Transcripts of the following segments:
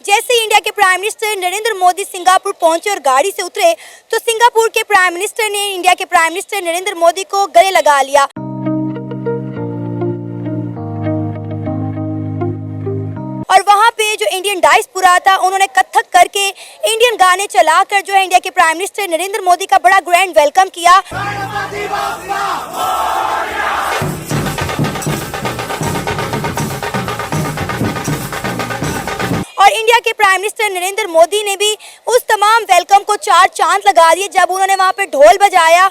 जैसे ही इंडिया के prime minister Narendra Modi Singapore पहुंचे और गाड़ी से उतरे तो सिंगापुर के प्राइम मिनिस्टर ने इंडिया के प्राइम मिनिस्टर नरेंद्र मोदी को गले लगा लिया और वहां पे जो इंडियन डायस्पोरा था उन्होंने कथक करके इंडियन गाने चलाकर जो है इंडिया के प्राइम मिनिस्टर नरेंद्र मोदी का बड़ा ग्रैंड वेलकम किया। और इंडिया के प्राइम मिनिस्टर नरेंद्र मोदी ने भी उस तमाम वेलकम को 4 चांद लगा दिए जब उन्होंने वहां पे ढोल बजाया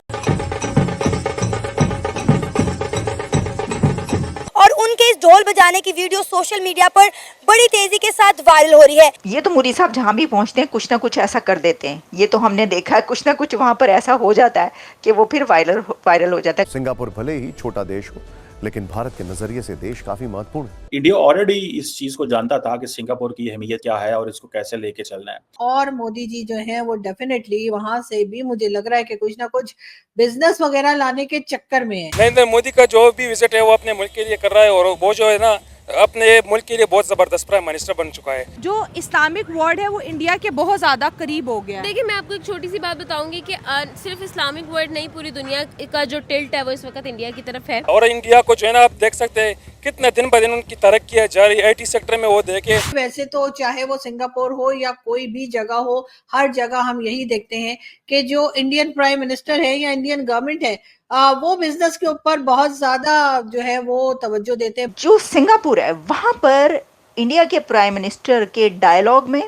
और उनके इस ढोल बजाने की वीडियो सोशल मीडिया पर बड़ी तेजी के साथ वायरल हो रही है। ये तो मोदी साहब जहाँ भी पहुँचते हैं कुछ ना कुछ ऐसा कर देते हैं, ये तो हमने देखा है, कुछ ना कुछ वहाँ पर ऐसा हो जाता है कि वो फिर वायरल हो जाता है। सिंगापुर भले ही छोटा देश हो लेकिन भारत के नजरिए से देश काफी महत्वपूर्ण है। इंडिया ऑलरेडी इस चीज को जानता था कि सिंगापुर की अहमियत क्या है और इसको कैसे लेके चलना है। और मोदी जी जो है वो डेफिनेटली वहां से भी मुझे लग रहा है कि कुछ ना कुछ बिजनेस वगैरह लाने के चक्कर में है। नरेंद्र मोदी का जो भी विजिट है वो अपने मुल्क के लिए कर रहा है और वो जो है ना अपने मुल्क के लिए बहुत जबरदस्त प्राइम मिनिस्टर बन चुका है। जो इस्लामिक वर्ल्ड है वो इंडिया के बहुत ज्यादा करीब हो गया। देखिए मैं आपको एक छोटी सी बात बताऊंगी कि सिर्फ इस्लामिक वर्ल्ड नहीं, पूरी दुनिया का जो टिल्ट है वो इस वक्त इंडिया की तरफ है। और इंडिया को जो है ना आप देख सकते हैं कितने दिन ब दिन उनकी तरक्की है जारी IT सेक्टर में वो देखे। वैसे तो चाहे वो सिंगापुर हो या कोई भी जगह हो, हर जगह हम यही देखते हैं कि जो इंडियन प्राइम मिनिस्टर है या इंडियन गवर्नमेंट है वो बिजनेस के ऊपर बहुत ज्यादा जो है वो तवज्जो देते हैं। जो सिंगापुर है वहाँ पर इंडिया के प्राइम मिनिस्टर के डायलॉग में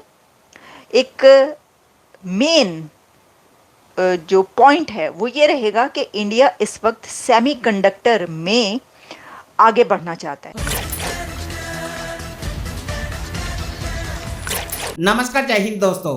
एक मेन जो पॉइंट है वो ये रहेगा कि इंडिया इस वक्त सेमीकंडक्टर में आगे बढ़ना चाहता है। नमस्कार, जय हिंद दोस्तों।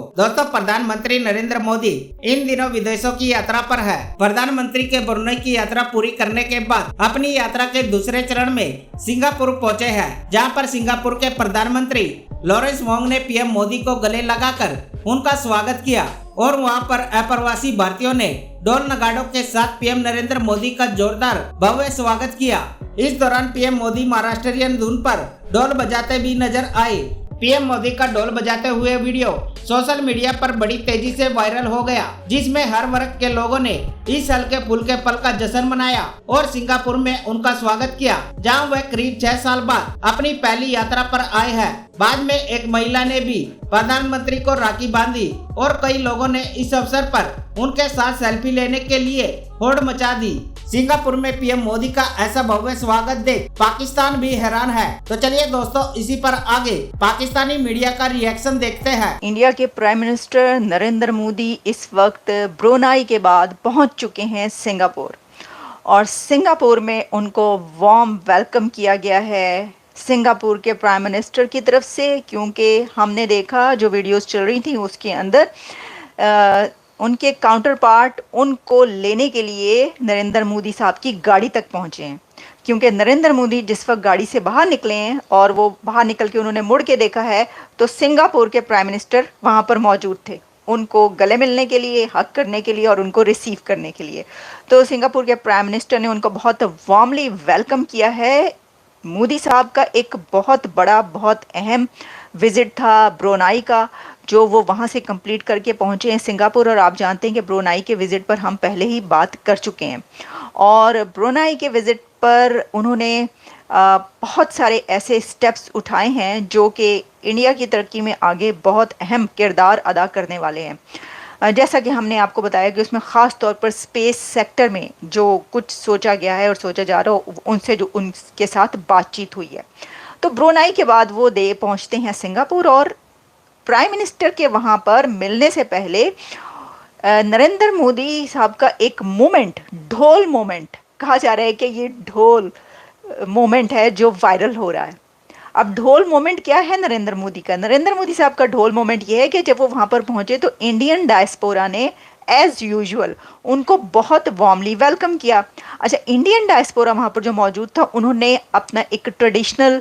प्रधानमंत्री नरेंद्र मोदी इन दिनों विदेशों की यात्रा पर है। प्रधानमंत्री के ब्रुनेई की यात्रा पूरी करने के बाद अपनी यात्रा के दूसरे चरण में सिंगापुर पहुंचे हैं, जहां पर सिंगापुर के प्रधानमंत्री लॉरेंस वोंग ने PM मोदी को गले लगाकर उनका स्वागत किया और वहां पर अप्रवासी भारतीयों ने ढोल नगाड़ों के साथ PM नरेंद्र मोदी का जोरदार भव्य स्वागत किया। इस दौरान PM मोदी महाराष्ट्रियन धुन पर ढोल बजाते भी नजर आए। PM मोदी का ढोल बजाते हुए वीडियो सोशल मीडिया पर बड़ी तेजी से वायरल हो गया, जिसमें हर वर्ग के लोगों ने इस हल्के फुल्के पल का जश्न मनाया और सिंगापुर में उनका स्वागत किया, जहां वह करीब 6 साल बाद अपनी पहली यात्रा पर आए हैं। बाद में एक महिला ने भी प्रधानमंत्री को राखी बांधी और कई लोगों ने इस अवसर पर उनके साथ सेल्फी लेने के लिए होड़ मचा दी। सिंगापुर में PM मोदी का ऐसा भव्य स्वागत देख पाकिस्तान भी हैरान है। तो चलिए दोस्तों, इसी पर आगे पाकिस्तानी मीडिया का रिएक्शन देखते हैं। इंडिया के प्राइम मिनिस्टर नरेंद्र मोदी इस वक्त ब्रुनेई के बाद पहुंच चुके हैं सिंगापुर और सिंगापुर में उनको वार्म वेलकम किया गया है सिंगापुर के प्राइम मिनिस्टर की तरफ से, क्योंकि हमने देखा जो वीडियोस चल रही थी उसके अंदर उनके काउंटर पार्ट उनको लेने के लिए नरेंद्र मोदी साहब की गाड़ी तक पहुंचे हैं, क्योंकि नरेंद्र मोदी जिस वक्त गाड़ी से बाहर निकले हैं और वो बाहर निकल के उन्होंने मुड़ के देखा है तो सिंगापुर के प्राइम मिनिस्टर वहां पर मौजूद थे, उनको गले मिलने के लिए, हक करने के लिए और उनको रिसीव करने के लिए। तो सिंगापुर के प्राइम मिनिस्टर ने उनको बहुत वार्मली वेलकम किया है। मोदी साहब का एक बहुत बड़ा, बहुत अहम विजिट था ब्रुनेई का, जो वो वहाँ से कंप्लीट करके पहुँचे हैं सिंगापुर। और आप जानते हैं कि ब्रुनेई के विज़िट पर हम पहले ही बात कर चुके हैं और ब्रुनेई के विज़िट पर उन्होंने बहुत सारे ऐसे स्टेप्स उठाए हैं जो कि इंडिया की तरक्की में आगे बहुत अहम किरदार अदा करने वाले हैं। जैसा कि हमने आपको बताया कि उसमें ख़ास तौर पर स्पेस सेक्टर में जो कुछ सोचा गया है और सोचा जा रहा हो उनसे जो उनके साथ बातचीत हुई है। तो ब्रुनेई के बाद वो पहुँचते हैं सिंगापुर और प्राइम मिनिस्टर के वहाँ पर मिलने से पहले नरेंद्र मोदी साहब का एक मोमेंट, ढोल मोमेंट कहा जा रहा है कि ये ढोल मोमेंट है जो वायरल हो रहा है। अब ढोल मोमेंट क्या है नरेंद्र मोदी का? नरेंद्र मोदी साहब का ढोल मोमेंट ये है कि जब वो वहाँ पर पहुँचे तो इंडियन डायस्पोरा ने एज़ यूजुअल उनको बहुत वार्मली वेलकम किया। अच्छा, इंडियन डायस्पोरा वहाँ पर जो मौजूद था उन्होंने अपना एक ट्रेडिशनल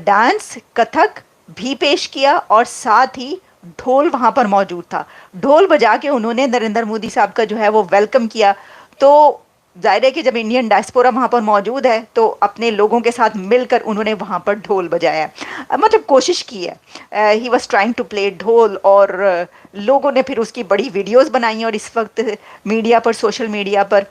डांस कथक भी पेश किया और साथ ही ढोल वहाँ पर मौजूद था। ढोल बजा के उन्होंने नरेंद्र मोदी साहब का जो है वो वेलकम किया। तो जाहिर है कि जब इंडियन डायस्पोरा वहाँ पर मौजूद है तो अपने लोगों के साथ मिलकर उन्होंने वहाँ पर ढोल बजाया, मतलब कोशिश की है। He was trying to play dhol, और लोगों ने फिर उसकी बड़ी वीडियोस बनाई, और इस वक्त मीडिया पर, सोशल मीडिया पर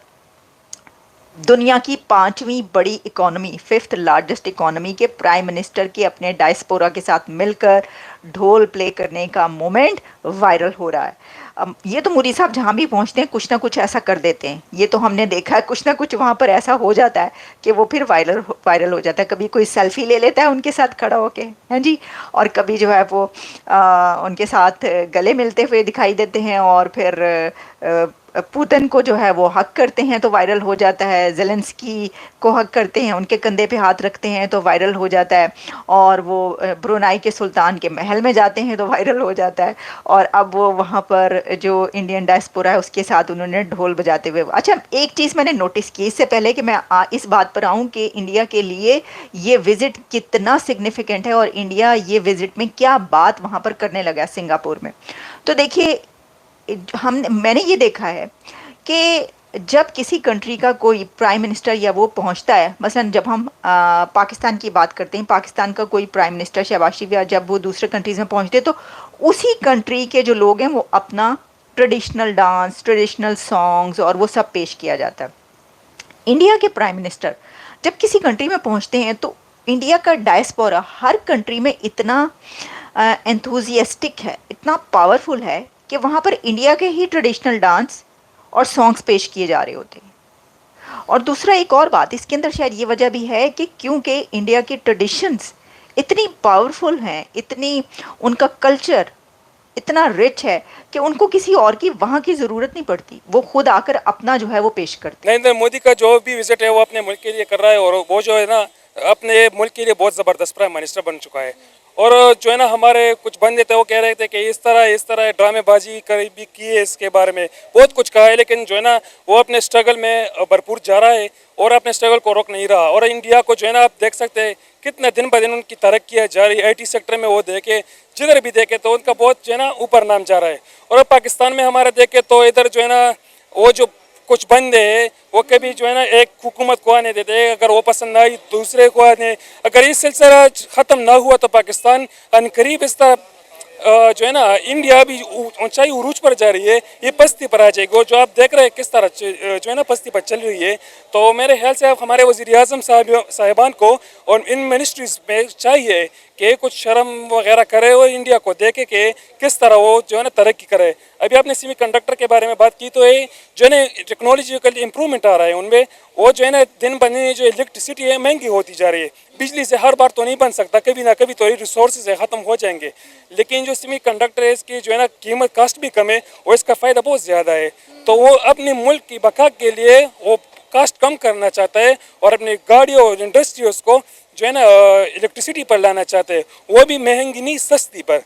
दुनिया की 5वीं बड़ी इकोनॉमी, 5th लार्जेस्ट इकोनॉमी के प्राइम मिनिस्टर के अपने डायस्पोरा के साथ मिलकर ढोल प्ले करने का मोमेंट वायरल हो रहा है। अब ये तो मोदी साहब जहाँ भी पहुँचते हैं कुछ ना कुछ ऐसा कर देते हैं, ये तो हमने देखा है, कुछ ना कुछ वहाँ पर ऐसा हो जाता है कि वो फिर वायरल हो जाता है। कभी कोई सेल्फी ले लेता है उनके साथ खड़ा होके, हैं जी, और कभी जो है वो उनके साथ गले मिलते हुए दिखाई देते हैं, और फिर पुतिन को जो है वो हक करते हैं तो वायरल हो जाता है, ज़ेलेंस्की को हक करते हैं, उनके कंधे पे हाथ रखते हैं तो वायरल हो जाता है, और वो ब्रुनाई के सुल्तान के महल में जाते हैं तो वायरल हो जाता है। और अब वो वहाँ पर जो इंडियन डायस्पोरा है उसके साथ उन्होंने ढोल बजाते हुए, अच्छा एक चीज़ मैंने नोटिस की इससे पहले कि मैं इस बात पर आऊँ कि इंडिया के लिए ये विज़िट कितना सिग्निफिकेंट है और इंडिया ये विज़िट में क्या बात वहाँ पर करने लगा सिंगापुर में। तो देखिए, मैंने ये देखा है कि जब किसी कंट्री का कोई प्राइम मिनिस्टर या वो पहुंचता है, मसलन जब हम पाकिस्तान की बात करते हैं, पाकिस्तान का कोई प्राइम मिनिस्टर शहबाज शरीफ या जब वो दूसरे कंट्रीज़ में पहुंचते हैं तो उसी कंट्री के जो लोग हैं वो अपना ट्रेडिशनल डांस, ट्रेडिशनल सॉन्ग्स और वो सब पेश किया जाता है। इंडिया के प्राइम मिनिस्टर जब किसी कंट्री में पहुंचते हैं तो इंडिया का डायस्पोरा हर कंट्री में इतना एंथुजियास्टिक है, इतना पावरफुल है कि वहाँ पर इंडिया के ही ट्रेडिशनल डांस और सॉन्ग्स पेश किए जा रहे होते हैं। और दूसरा एक और बात इसके अंदर शायद ये वजह भी है कि क्योंकि इंडिया की ट्रेडिशंस इतनी पावरफुल हैं, इतनी उनका कल्चर इतना रिच है कि उनको किसी और की वहाँ की ज़रूरत नहीं पड़ती, वो खुद आकर अपना जो है वो पेश करते हैं। नरेंद्र मोदी का जो भी विजिट है वो अपने मुल्क के लिए कर रहा है, और वो जो है ना अपने मुल्क के लिए बहुत ज़बरदस्त प्राइम मिनिस्टर बन चुका है। और जो है ना हमारे कुछ बंदे थे वो कह रहे थे कि इस तरह ड्रामेबाजी भी की है, इसके बारे में बहुत कुछ कहा है, लेकिन जो है ना वो अपने स्ट्रगल में भरपूर जा रहा है और अपने स्ट्रगल को रोक नहीं रहा। और इंडिया को जो है ना आप देख सकते हैं कितने दिन ब दिन उनकी तरक्की जा रही है। IT सेक्टर में वो देखे, जिधर भी देखे तो उनका बहुत जो है ना ऊपर नाम जा रहा है। और अब पाकिस्तान में हमारे देखे तो इधर जो है ना वो जो कुछ बंदे हैं वो कभी जो है ना एक हुकूमत को आने देते, अगर वो पसंद ना आई दूसरे को आने, अगर ये सिलसिला ख़त्म ना हुआ तो पाकिस्तान अनकरीब इस तरह जो है ना इंडिया अभी ऊंचाई उरूज पर जा रही है, ये पस्ती पर आ जाएगी। और जो आप देख रहे हैं किस तरह जो है ना पस्ती पर चल रही है, तो मेरे ख्याल से हमारे वज़ीर-ए-आज़म साहिबान को और इन मिनिस्ट्रीज़ में चाहिए कि कुछ शर्म वगैरह करे और इंडिया को देखे कि किस तरह वो जो है ना तरक्की करे। अभी आपने सेमीकंडक्टर के बारे में बात की, तो ये जो है ना टेक्नोलॉजिकल इम्प्रूवमेंट आ रहा है उनमें, वो जो है ना दिन ब दिन जो इलेक्ट्रिसिटी है महंगी होती जा रही है। बिजली से हर बार तो नहीं बन सकता, कभी ना कभी तो ये रिसोर्सेज ख़त्म हो जाएंगे, लेकिन जो सेमीकंडक्टर है इसकी जो है ना कीमत कास्ट भी कम है और इसका फ़ायदा बहुत ज़्यादा है। तो वो अपने मुल्क की बका के लिए वो कास्ट कम करना चाहता है और अपनी गाड़ियों और इंडस्ट्रीज को जो है ना इलेक्ट्रिसिटी पर लाना चाहते हैं, वो भी महंगी नहीं सस्ती पर।